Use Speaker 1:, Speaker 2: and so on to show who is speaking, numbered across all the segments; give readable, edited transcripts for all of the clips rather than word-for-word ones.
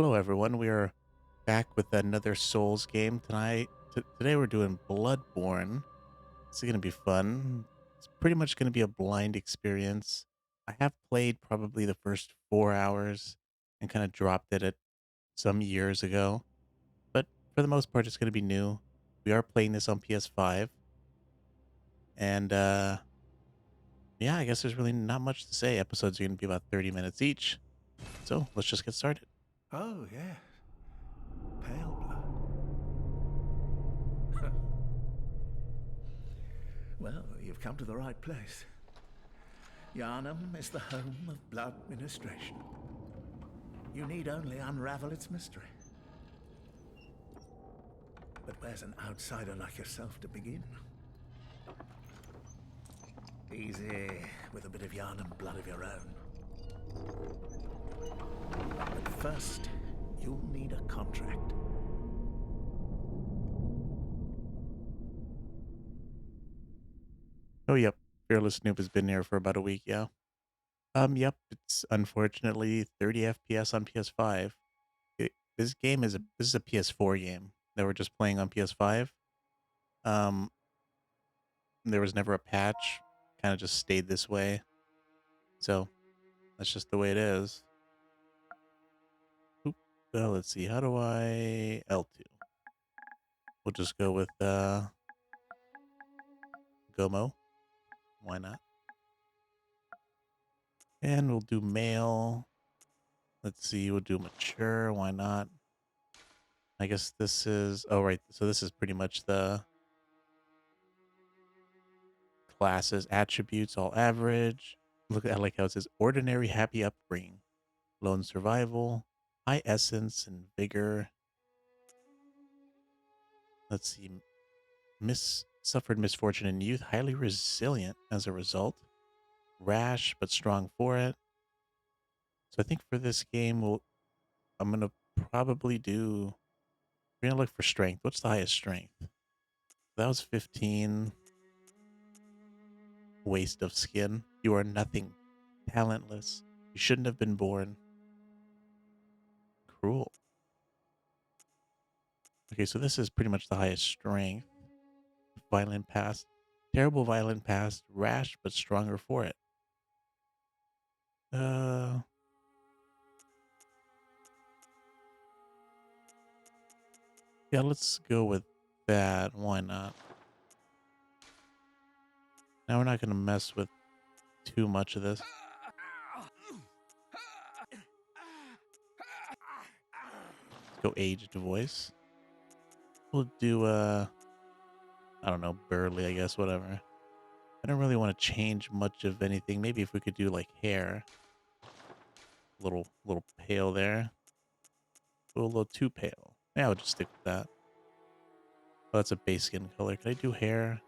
Speaker 1: Hello, everyone. We are back with another Souls game tonight. Today, we're doing Bloodborne. This is going to be fun. It's pretty much going to be a blind experience. I have played probably the first 4 hours and kind of dropped it at some years ago, but for the most part, it's going to be new. We are playing this on PS5, and yeah, I guess there's really not much to say. Episodes are going to be about 30 minutes each, so let's just get started.
Speaker 2: Oh, yes. Pale blood. Well, you've come to the right place. Yarnum is the home of blood ministration. You need only unravel its mystery. But where's an outsider like yourself to begin? Easy, with a bit of Yarnum blood of your own. But first, you'll need a contract.
Speaker 1: Oh, yep. Fearless Snoop has been here for about a week, yeah. Yep, it's unfortunately 30 FPS on PS5. This is a PS4 game that we're just playing on PS5. Um, there was never a patch, kind of just stayed this way. So that's just the way it is. Oop. Well, let's see. How do I L2? We'll just go with Gomo. Why not? And we'll do male. Let's see. We'll do mature. Why not? I guess this is. Oh, right. So this is pretty much the classes, attributes, all average. Look at, I like how it says ordinary happy upbringing, lone survival, high essence and vigor. Let's see, suffered misfortune in youth, highly resilient as a result, rash but strong for it. So I think for this game, I'm gonna probably do. We're gonna look for strength. What's the highest strength? That was 15. Waste of skin. You are nothing, talentless. You shouldn't have been born. Cruel. Okay, so this is pretty much the highest strength. Violent past. Terrible violent past. Rash, but stronger for it. Uh, yeah, let's go with that. Why not? Now we're not going to mess with too much of this. Let's go aged voice. We'll do, I don't know, burly, I guess, whatever. I don't really want to change much of anything. Maybe if we could do like hair. Little pale there. A little too pale. Yeah, I'll just stick with that. Oh, that's a base skin color. Can I do hair?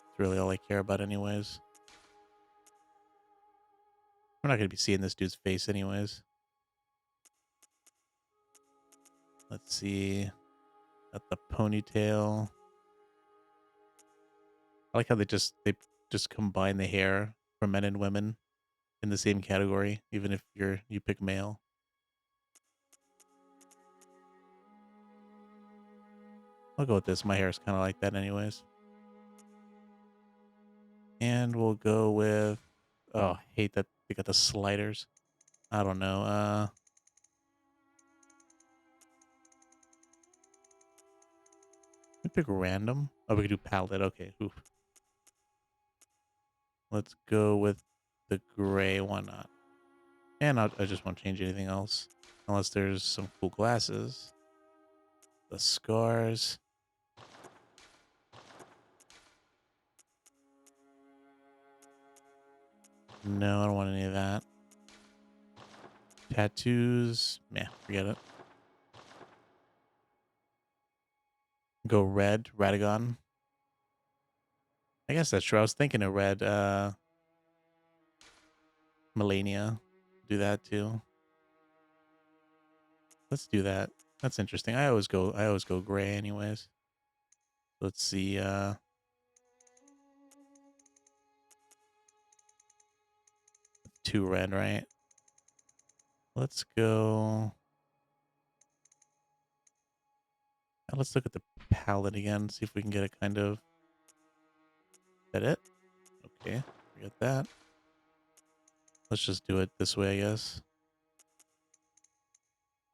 Speaker 1: It's really all I care about anyways. We're not going to be seeing this dude's face anyways. Let's see. Got the ponytail. I like how they just combine the hair for men and women in the same category, even if you pick male. I'll go with this. My hair is kind of like that anyways. And we'll go with, oh, I hate that they got the sliders. I don't know. We pick random. Oh, we could do palette. Okay. Oof. Let's go with the gray. Why not? And I just won't change anything else. Unless there's some cool glasses. The scars. No, I don't want any of that. Tattoos. Meh, forget it. Go red. Radagon. I guess that's true. I was thinking of red. Melania. Do that too. Let's do that. That's interesting. I always go gray anyways. Let's see, two red, right? Let's go. Now let's look at the palette again, see if we can get a kind of... That it? Okay, forget that. Let's just do it this way, I guess.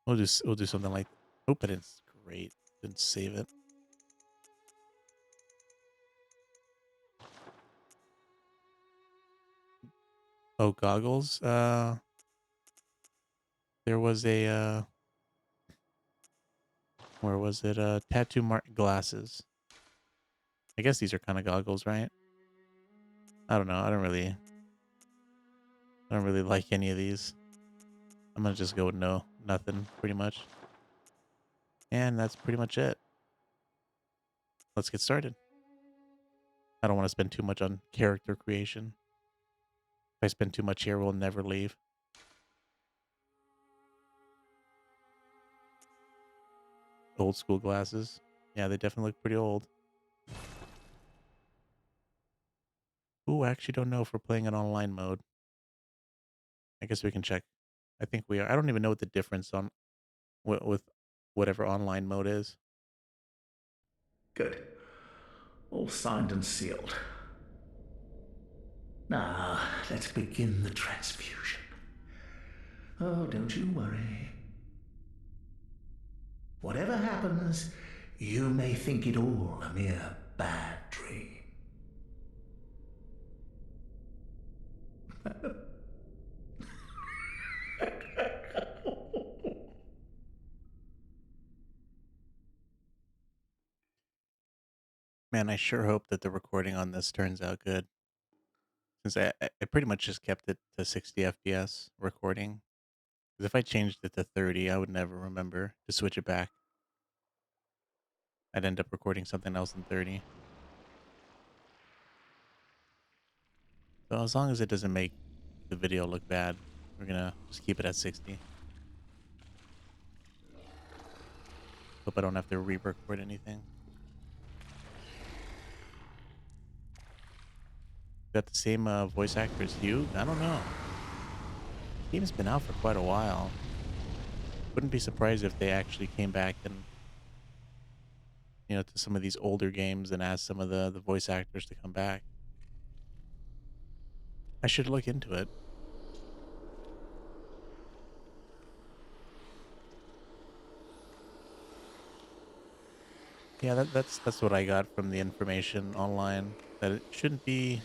Speaker 1: We'll do something like... Hope I didn't... Great. Didn't save it. Oh, goggles? There was a, where was it? Tattoo mark glasses. I guess these are kind of goggles, right? I don't know. I don't really like any of these. I'm gonna just go with no, nothing, pretty much. And that's pretty much it. Let's get started. I don't want to spend too much on character creation. If I spend too much here, we'll never leave. Old school glasses. Yeah, they definitely look pretty old. Ooh, I actually don't know if we're playing an online mode. I guess we can check. I think we are. I don't even know what the difference on with whatever online mode is.
Speaker 2: Good. All signed and sealed. Now, let's begin the transfusion. Oh, don't you worry. Whatever happens, you may think it all a mere bad dream.
Speaker 1: Man, I sure hope that the recording on this turns out good. Since I pretty much just kept it to 60 FPS recording. Because if I changed it to 30, I would never remember to switch it back. I'd end up recording something else in 30. So as long as it doesn't make the video look bad, we're gonna just keep it at 60. Hope I don't have to re-record anything. Got the same voice actor as Hugh? I don't know. Game's been out for quite a while. Wouldn't be surprised if they actually came back and, to some of these older games and asked some of the voice actors to come back. I should look into it. Yeah, that's what I got from the information online. That it shouldn't be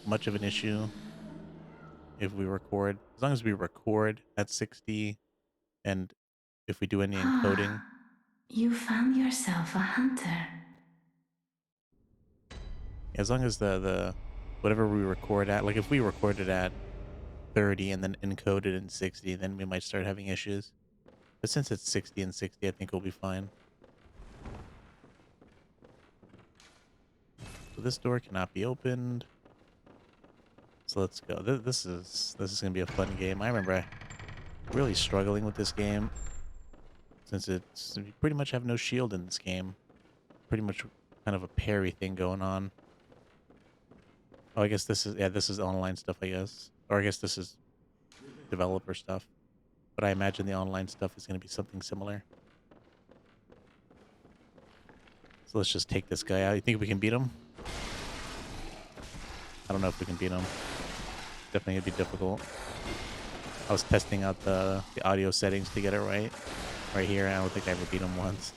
Speaker 1: much of an issue if we record, as long as we record at 60, and if we do any encoding.
Speaker 3: Ah, you found yourself a hunter.
Speaker 1: As long as the whatever we record at, like if we recorded at 30 and then encoded in 60, then we might start having issues. But since it's 60 and 60, I think we'll be fine. So this door cannot be opened. So let's go. This is gonna be a fun game. I remember really struggling with this game since you pretty much have no shield in this game. Pretty much kind of a parry thing going on. Oh, I guess this is online stuff, I guess. Or I guess this is developer stuff. But I imagine the online stuff is going to be something similar. So let's just take this guy out. You think we can beat him? I don't know if we can beat him. Definitely going to be difficult. I was testing out the audio settings to get it right. Right here, I don't think I ever beat him once.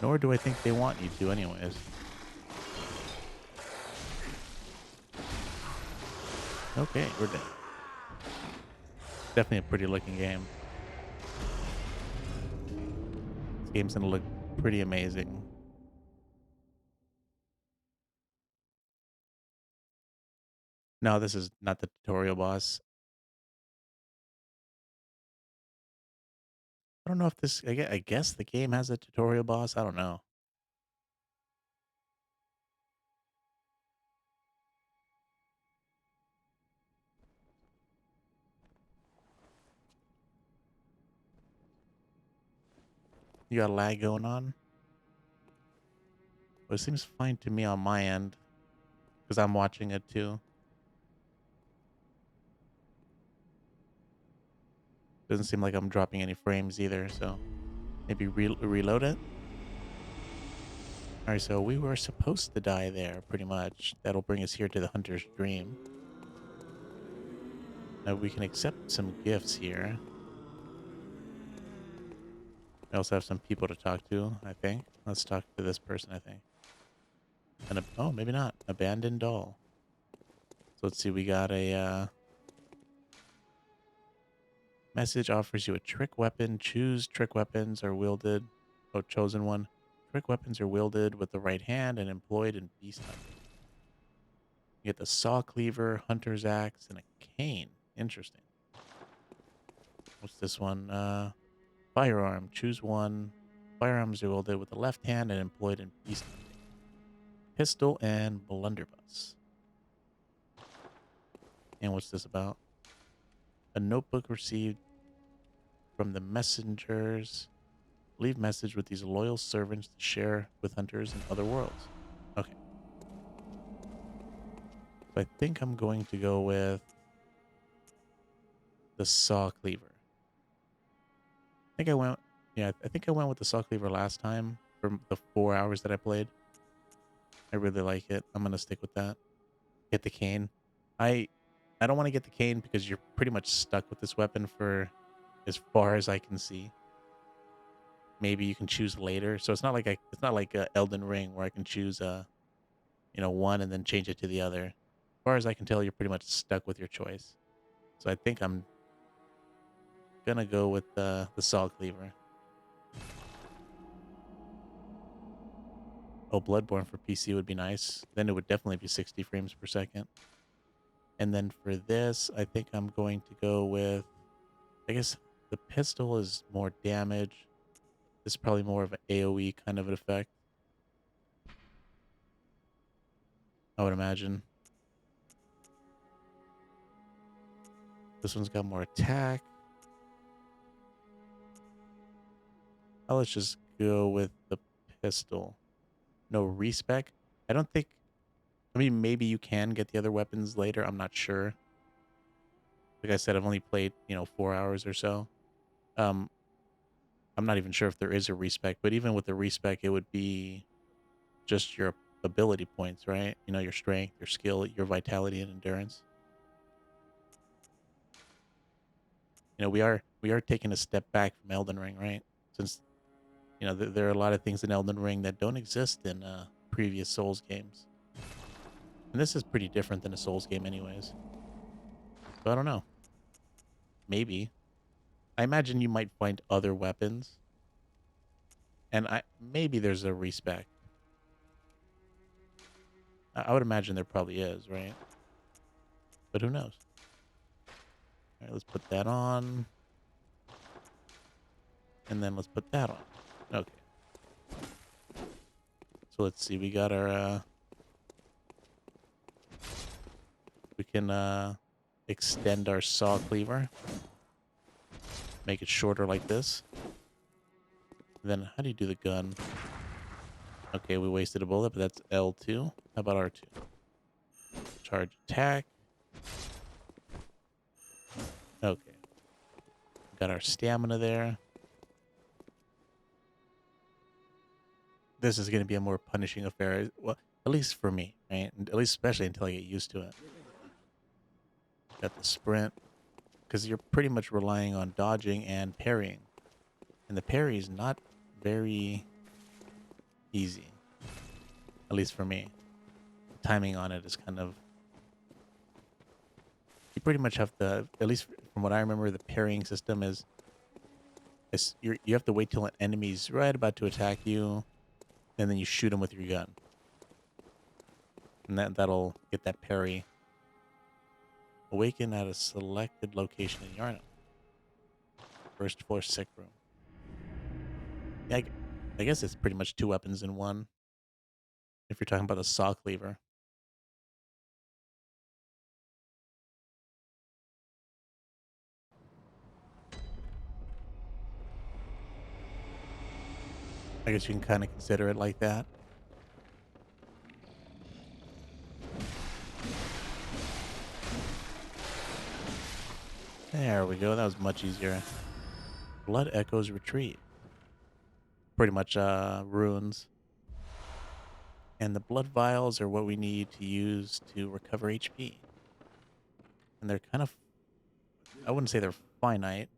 Speaker 1: Nor do I think they want you to anyways. Okay, we're dead. Definitely a pretty looking game. This game's gonna look pretty amazing. No, this is not the tutorial boss. I don't know if this... I guess the game has a tutorial boss. I don't know. You got lag going on? Well, it seems fine to me on my end because I'm watching it too. Doesn't seem like I'm dropping any frames either, so maybe reload it. All right, so we were supposed to die there, pretty much. That'll bring us here to the Hunter's Dream. Now we can accept some gifts here. We also have some people to talk to, I think. Let's talk to this person, I think. Oh, maybe not. Abandoned doll. So let's see. We got a message offers you a trick weapon. Choose trick weapons are wielded. Oh, chosen one. Trick weapons are wielded with the right hand and employed in beast hunting. You get the saw cleaver, hunter's axe, and a cane. Interesting. What's this one? Firearm. Choose one. Firearms are wielded with the left hand and employed in beast hunting. Pistol and blunderbuss. And what's this about? A notebook received from the messengers. Leave message with these loyal servants to share with hunters in other worlds. Okay. So I think I'm going to go with the saw cleaver. I think I went with the saw cleaver last time for the 4 hours that I played. I really like it. I'm going to stick with that. Get the cane. I don't want to get the cane because you're pretty much stuck with this weapon for as far as I can see. Maybe you can choose later. So it's not like Elden Ring where I can choose one and then change it to the other. As far as I can tell, you're pretty much stuck with your choice. So I think I'm gonna go with the saw cleaver. Oh, Bloodborne for PC would be nice. Then it would definitely be 60 frames per second. And then for this, I think I'm going to go with, I guess the pistol is more damage. This is probably more of an AoE kind of an effect, I would imagine. This one's got more attack. Oh, let's just go with the pistol. No respec. I don't think. I mean, maybe you can get the other weapons later. I'm not sure. Like I said, I've only played 4 hours or so. Um, I'm not even sure if there is a respec. But even with the respec, it would be just your ability points, right? Your strength, your skill, your vitality, and endurance. We are taking a step back from Elden Ring, right? Since there are a lot of things in Elden Ring that don't exist in previous Souls games. And this is pretty different than a Souls game anyways. So I don't know. Maybe. I imagine you might find other weapons. And maybe there's a respec. I would imagine there probably is, right? But who knows? All right, let's put that on. And then let's put that on. Okay. So let's see. We got our... we can extend our saw cleaver. Make it shorter like this. Then how do you do the gun? Okay, we wasted a bullet, but that's L2. How about R2? Charge attack. Okay. Got our stamina there. This is going to be a more punishing affair. Well, at least for me, right? At least especially until I get used to it. Got the sprint. Because you're pretty much relying on dodging and parrying. And the parry is not very easy. At least for me. The timing on it is kind of... You pretty much have to... At least from what I remember, the parrying system is... you have to wait till an enemy's right about to attack you. And then you shoot him with your gun. And that'll get that parry. Awaken at a selected location in Yarnum. First floor sick room. Yeah, I guess it's pretty much two weapons in one. If you're talking about the saw cleaver. I guess you can kind of consider it like that. There we go. That was much easier. Blood Echoes Retreat. Pretty much ruins. And the blood vials are what we need to use to recover HP. And they're kind of, I wouldn't say they're finite.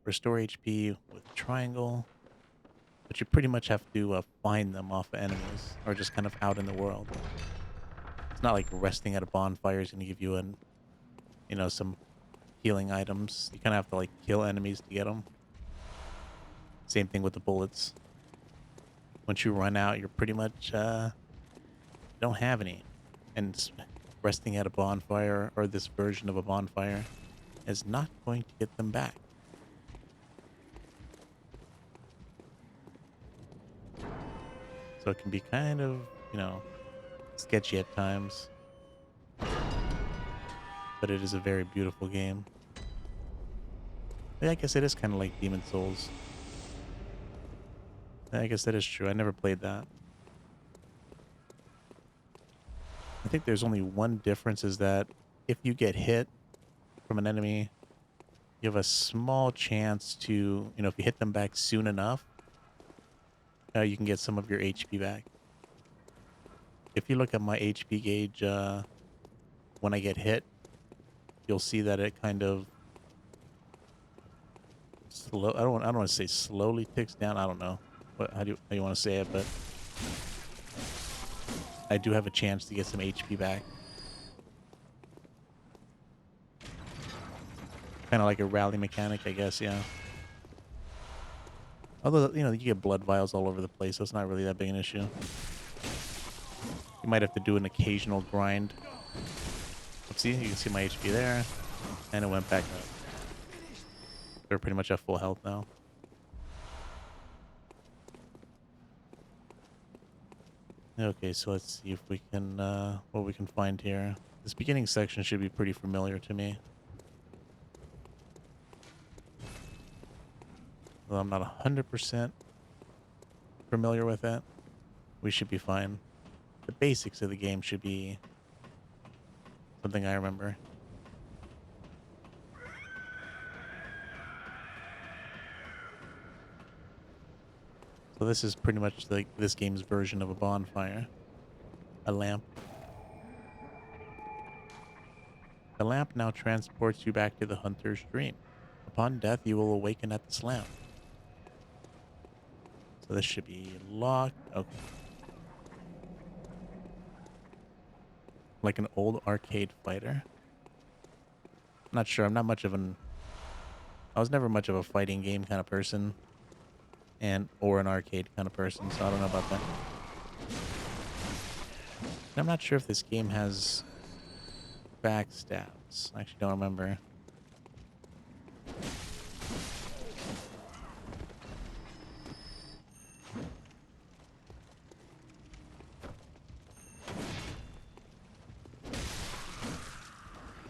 Speaker 1: Restore HP with triangle. But you pretty much have to find them off of enemies or just kind of out in the world. It's not like resting at a bonfire is going to give you some healing items. You kind of have to like kill enemies to get them. Same thing with the bullets. Once you run out, you're pretty much don't have any. And resting at a bonfire or this version of a bonfire is not going to get them back. So it can be kind of, sketchy at times. But it is a very beautiful game. Yeah, I guess it is kind of like Demon Souls. I guess that is true. I never played that. I think there's only one difference is that if you get hit from an enemy, you have a small chance to, if you hit them back soon enough, you can get some of your HP back. If you look at my HP gauge when I get hit, you'll see that it kind of I don't want to say slowly ticks down. I don't know how you want to say it, but I do have a chance to get some HP back. Kind of like a rally mechanic, I guess, yeah. Although, you get blood vials all over the place, so it's not really that big an issue. You might have to do an occasional grind. Let's see, you can see my HP there. And it went back up. They're pretty much at full health now. Okay, so let's see if we can, what we can find here. This beginning section should be pretty familiar to me. Well, I'm not 100% familiar with it. We should be fine. The basics of the game should be something I remember. So this is pretty much like this game's version of a bonfire. A lamp. The lamp now transports you back to the hunter's dream. Upon death, you will awaken at this lamp. So this should be locked. Okay. Like an old arcade fighter. Not sure. I'm not much of an... I was never much of a fighting game kind of person. Or an arcade kind of person, so I don't know about that. I'm not sure if this game has backstabs. I actually don't remember.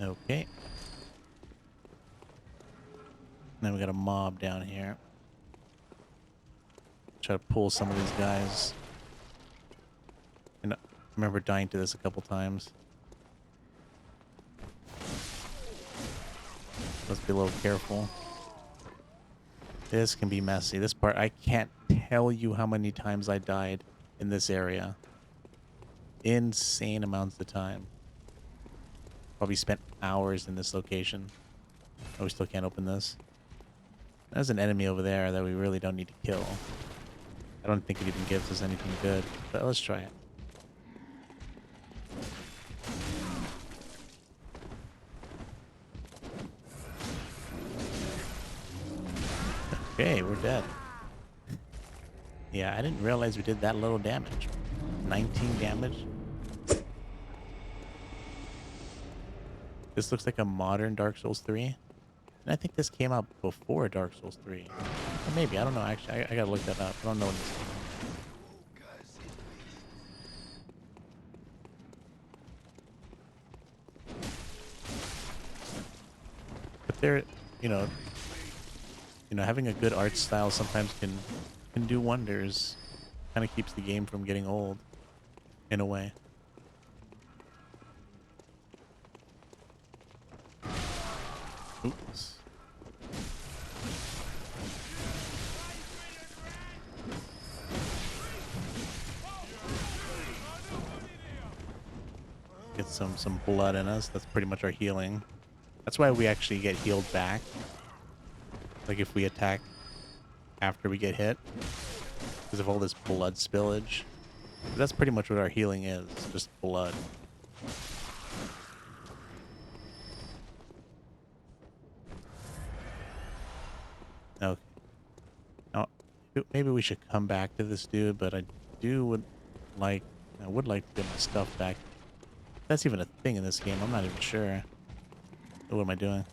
Speaker 1: Okay. Now we got a mob down here. Try to pull some of these guys. And I remember dying to this a couple times. Let's be a little careful. This can be messy. This part, I can't tell you how many times I died in this area. Insane amounts of time. Probably spent hours in this location. Oh, we still can't open this. There's an enemy over there that we really don't need to kill. I don't think it even gives us anything good, but let's try it. Okay, we're dead. Yeah, I didn't realize we did that little damage. 19 damage. This looks like a modern Dark Souls 3. And I think this came out before Dark Souls 3. Or maybe, I don't know, actually. I gotta look that up. I don't know when this came out. But there, you know, having a good art style sometimes can do wonders. Kind of keeps the game from getting old, in a way. Oops. Get some blood in us. That's pretty much our healing. That's why we actually get healed back. Like if we attack after we get hit, because of all this blood spillage. That's pretty much what our healing is, just blood. Okay. Now, maybe we should come back to this dude, but do would like, I would like to get my stuff back. That's even a thing in this game. I'm not even sure. What am I doing?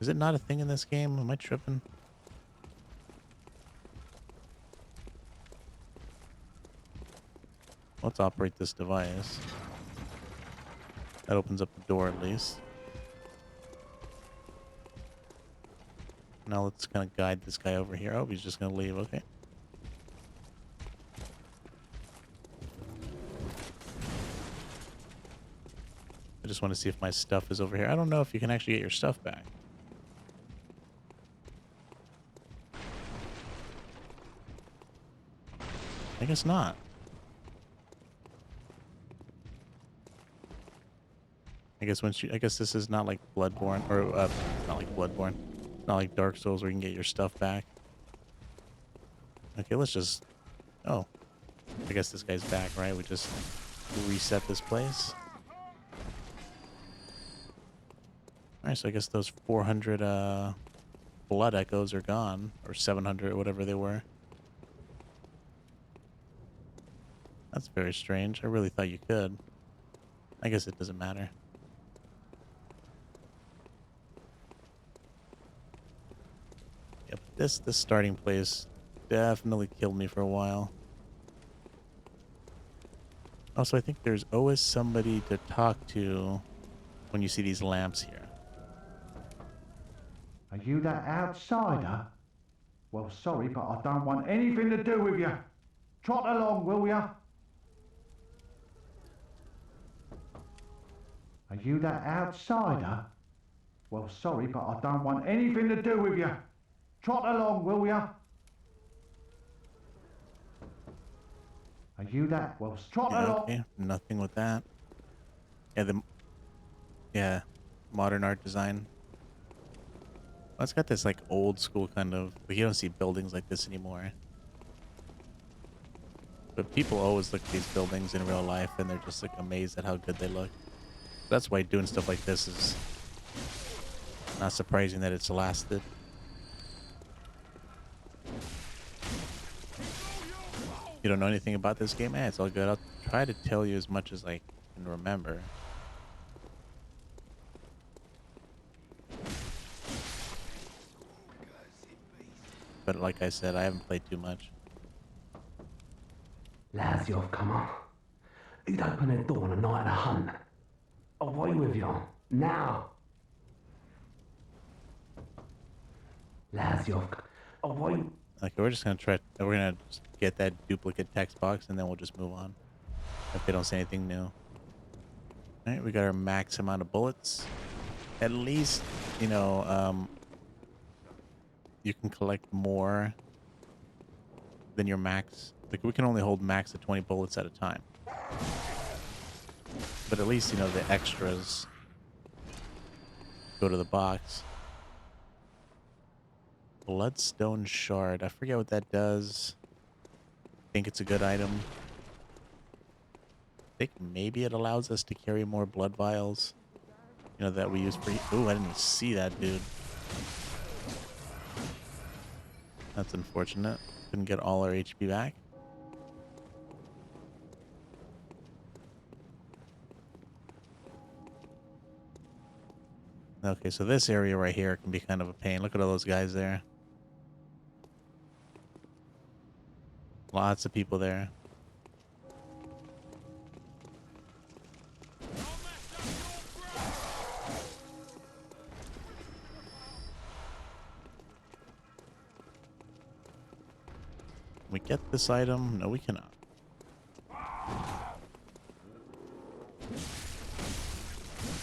Speaker 1: Is it not a thing in this game? Am I tripping? Let's operate this device. That opens up the door at least. Now let's kind of guide this guy over here. Oh, he's just going to leave. Okay. I just want to see if my stuff is over here. I don't know if you can actually get your stuff back. I guess not. I guess this is not like Bloodborne, or it's not like Bloodborne. It's not like Dark Souls where you can get your stuff back. Okay, let's just, oh, I guess this guy's back, right? We just reset this place. All right, so I guess those 400 blood echoes are gone, or 700, or whatever they were. That's very strange. I really thought you could. I guess it doesn't matter. Yep, this starting place definitely killed me for a while. Also, I think there's always somebody to talk to when you see these lamps here.
Speaker 4: Are you that outsider? Well, sorry, but I don't want anything to do with you. Trot along, will ya? Are you that outsider? Well, sorry, but I don't want anything to do with you. Trot along, will ya? Are you that? Well, trot
Speaker 1: Yeah,
Speaker 4: along.
Speaker 1: okay, nothing with that. Yeah, yeah, modern art design. Well, it's got this like old school kind of, like you don't see buildings like this anymore. But people always look at these buildings in real life and they're just like amazed at how good they look. That's why doing stuff like this is not surprising that it's lasted. You don't know anything about this game? It's all good. I'll try to tell you as much as I can remember. But like I said, I haven't played too much.
Speaker 5: Lads, you've come on. Who'd open their door on a night of the hunt? Away with you. Now. Lads, you've... Away...
Speaker 1: Okay, we're just gonna try. We're gonna just get that duplicate text box, and then we'll just move on. If they don't say anything new. All right, we got our max amount of bullets. At least, you know, you can collect more than your max. Like we can only hold max of 20 bullets at a time. But at least, you know, the extras go to the box. Bloodstone shard. I forget what that does. I think it's a good item. I think maybe it allows us to carry more blood vials. You know, that we use for... Ooh, I didn't even see that, dude. That's unfortunate. Couldn't get all our HP back. Okay, so this area right here can be kind of a pain. Look at all those guys there. Lots of people there. Can we get this item? No, we cannot.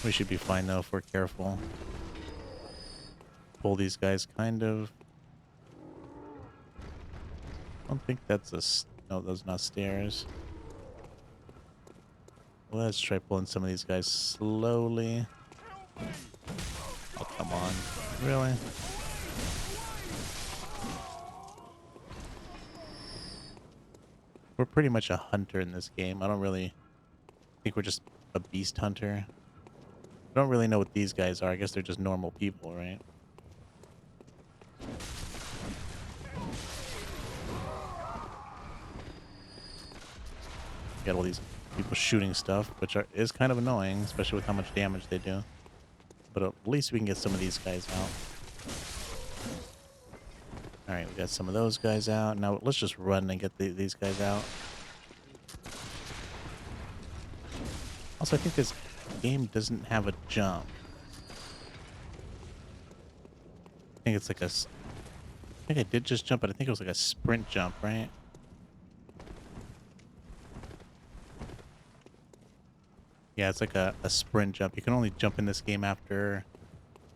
Speaker 1: We should be fine though if we're careful. Pull these guys kind of. I don't think that's a... No, those are not stairs. Let's try pulling some of these guys slowly. Oh, come on. Really? We're pretty much a hunter in this game. I don't really think we're just a beast hunter. I don't really know what these guys are. I guess they're just normal people, right? Got all these people shooting stuff, which is kind of annoying, especially with how much damage they do. But at least we can get some of these guys out. Alright, we got some of those guys out. Now let's just run and get these guys out. Also, I think this game doesn't have a jump. I think it's like I think I did just jump, but I think it was like a sprint jump, right? Yeah, it's like a sprint jump. You can only jump in this game after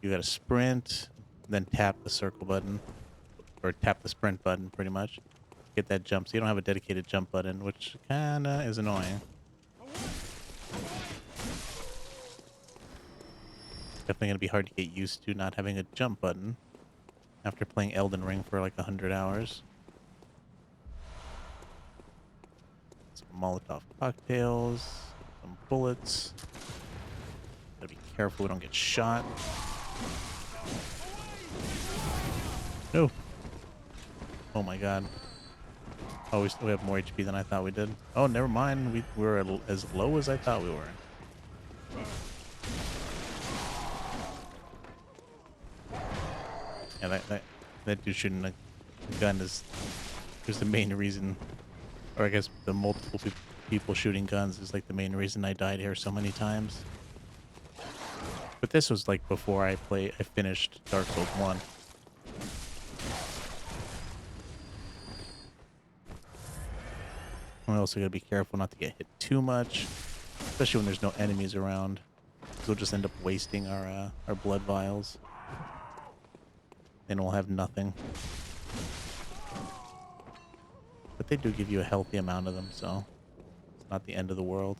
Speaker 1: you got a sprint, then tap the circle button, or tap the sprint button, pretty much. Get that jump. So you don't have a dedicated jump button, which kinda is annoying. Definitely gonna be hard to get used to not having a jump button after playing Elden Ring for like 100 hours. Some Molotov cocktails, some bullets. Gotta be careful we don't get shot. No. Oh my god. Oh, we have more HP than I thought we did. Oh, never mind. We were as low as I thought we were. Yeah, that dude shooting a gun is the main reason, or I guess the multiple people shooting guns is like the main reason I died here so many times. But this was like before I finished Dark Souls 1. We also gotta be careful not to get hit too much, especially when there's no enemies around. 'Cause we'll just end up wasting our blood vials. Then we'll have nothing. But they do give you a healthy amount of them, so it's not the end of the world.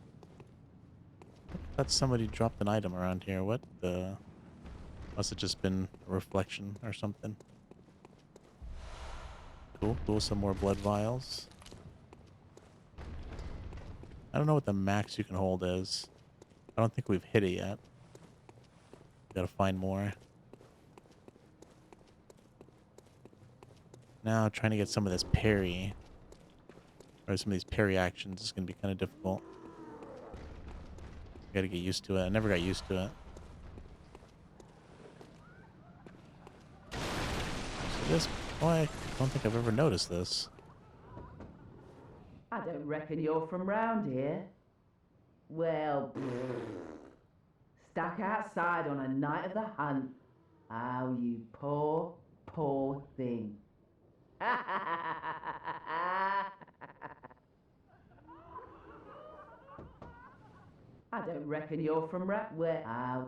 Speaker 1: I thought somebody dropped an item around here. What the? Must have just been a reflection or something. Cool, cool. Some more blood vials. I don't know what the max you can hold is. I don't think we've hit it yet. Gotta find more. Now trying to get some of this parry, or some of these parry actions is gonna be kind of difficult. Gotta get used to it. I never got used to it. So this, oh, I don't think I've ever noticed this.
Speaker 6: I don't reckon you're from round here. Well, stuck outside on a night of the hunt. Oh, you poor, poor thing. I don't reckon you're from where? Oh.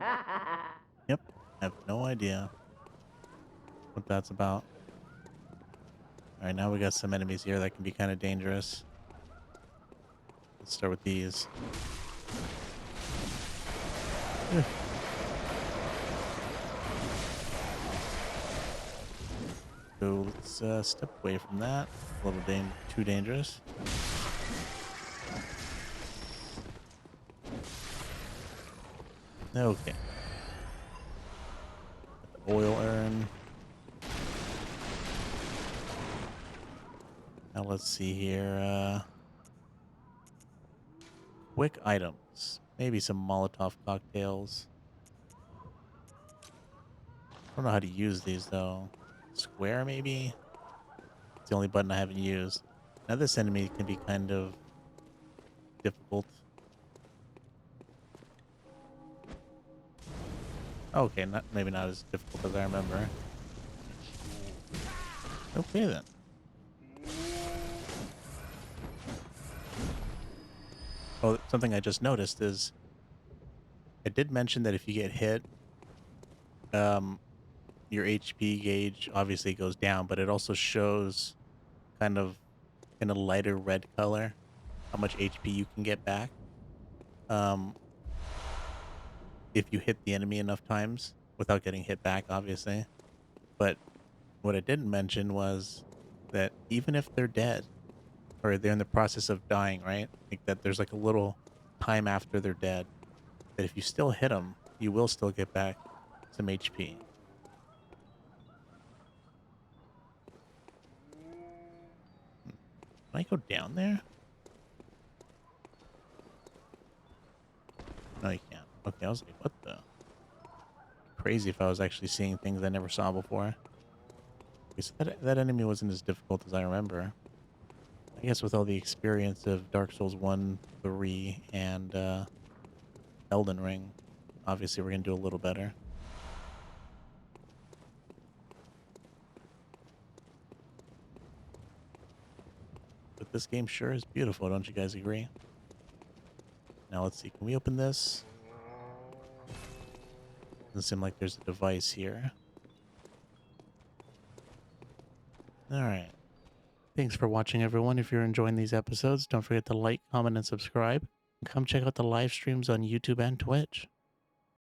Speaker 1: Yep, I have no idea what that's about. Alright, now we got some enemies here that can be kind of dangerous. Let's start with these. Ugh. So let's step away from that. A little too dangerous. Okay. The oil urn. Now let's see here. Quick items. Maybe some Molotov cocktails. I don't know how to use these though. Square maybe? It's the only button I haven't used. Now this enemy can be kind of difficult. Okay, maybe not as difficult as I remember. Okay then. Oh, something I just noticed is I did mention that if you get hit, your HP gauge obviously goes down, but it also shows kind of in a lighter red color how much HP you can get back. um, if you hit the enemy enough times without getting hit back, obviously. But what I didn't mention was that even if they're dead or they're in the process of dying, right? Like that there's like a little time after they're dead that if you still hit them, you will still get back some HP. Hmm. Can I go down there? No, you can't. Okay, I was like, what the? Crazy if I was actually seeing things I never saw before. Okay, so that enemy wasn't as difficult as I remember. I guess with all the experience of Dark Souls 1, 3, and Elden Ring, obviously we're going to do a little better. But this game sure is beautiful, don't you guys agree? Now let's see, can we open this? Doesn't seem like there's a device here. Alright. Thanks for watching, everyone. If you're enjoying these episodes, don't forget to like, comment, and subscribe. And come check out the live streams on YouTube and Twitch.